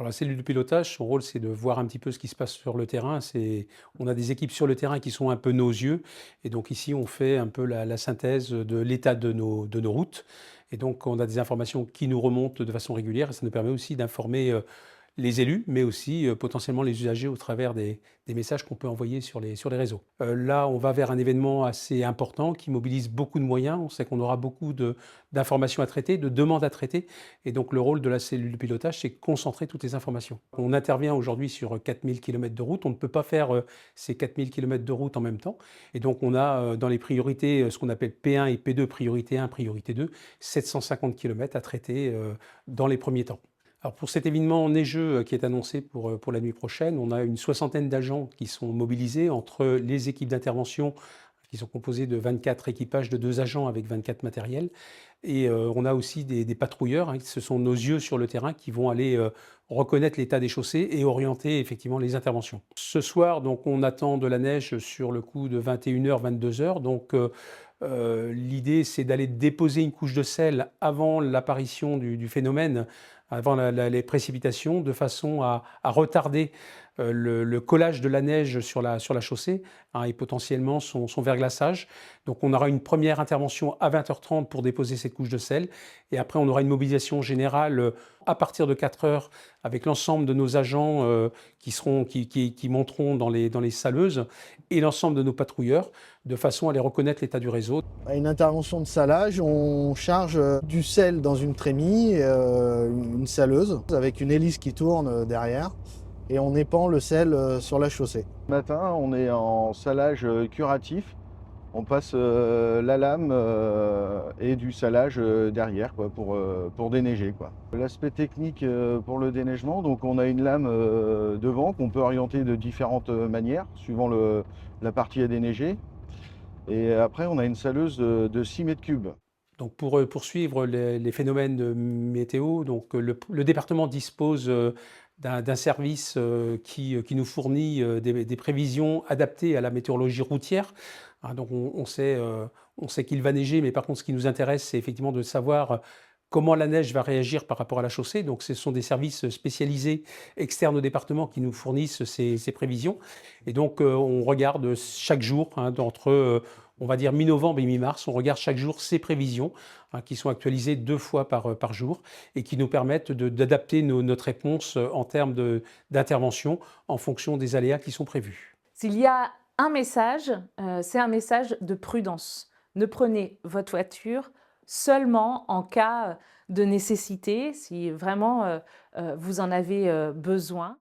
Alors la cellule de pilotage, son rôle, c'est de voir un petit peu ce qui se passe sur le terrain. On a des équipes sur le terrain qui sont un peu nos yeux. Et donc ici, on fait un peu la synthèse de l'état de nos routes. Et donc, on a des informations qui nous remontent de façon régulière. Et ça nous permet aussi d'informer les élus, mais aussi potentiellement les usagers au travers des messages qu'on peut envoyer sur les réseaux. Là, on va vers un événement assez important qui mobilise beaucoup de moyens. On sait qu'on aura beaucoup d'informations à traiter, de demandes à traiter. Et donc, le rôle de la cellule de pilotage, c'est concentrer toutes les informations. On intervient aujourd'hui sur 4000 km de route. On ne peut pas faire ces 4000 km de route en même temps. Et donc, on a dans les priorités ce qu'on appelle P1 et P2, priorité 1, priorité 2, 750 km à traiter dans les premiers temps. Alors pour cet événement neigeux qui est annoncé pour la nuit prochaine, on a une soixantaine d'agents qui sont mobilisés entre les équipes d'intervention qui sont composées de 24 équipages de 2 agents avec 24 matériels. Et on a aussi des patrouilleurs, hein, ce sont nos yeux sur le terrain qui vont aller reconnaître l'état des chaussées et orienter effectivement les interventions. Ce soir, donc, on attend de la neige sur le coup de 21h, 22h. Donc l'idée, c'est d'aller déposer une couche de sel avant l'apparition du phénomène, avant les précipitations, de façon à retarder le collage de la neige sur la chaussée, hein, et potentiellement son verglaçage. Donc on aura une première intervention à 20h30 pour déposer cette couche de sel, et après on aura une mobilisation générale à partir de 4h avec l'ensemble de nos agents qui monteront dans les saleuses et l'ensemble de nos patrouilleurs, de façon à les reconnaître l'état du réseau. À une intervention de salage, on charge du sel dans une trémie, une saleuse, avec une hélice qui tourne derrière, et on épand le sel sur la chaussée. Ce matin, on est en salage curatif. On passe la lame et du salage derrière quoi, pour déneiger, quoi. L'aspect technique pour le déneigement, donc on a une lame devant qu'on peut orienter de différentes manières suivant la partie à déneiger. Et après, on a une saleuse de 6 mètres cubes. Donc pour poursuivre les phénomènes météo, donc le département dispose d'un service qui nous fournit des prévisions adaptées à la météorologie routière. Hein, donc on sait qu'il va neiger, mais par contre ce qui nous intéresse, c'est effectivement de savoir comment la neige va réagir par rapport à la chaussée. Donc ce sont des services spécialisés externes au département qui nous fournissent ces prévisions. Et donc on regarde chaque jour, hein, on va dire mi-novembre et mi-mars, on regarde chaque jour ces prévisions, hein, qui sont actualisées 2 fois par jour et qui nous permettent d'adapter notre réponse en termes d'intervention en fonction des aléas qui sont prévus. S'il y a un message, c'est un message de prudence. Ne prenez votre voiture seulement en cas de nécessité, si vraiment vous en avez besoin.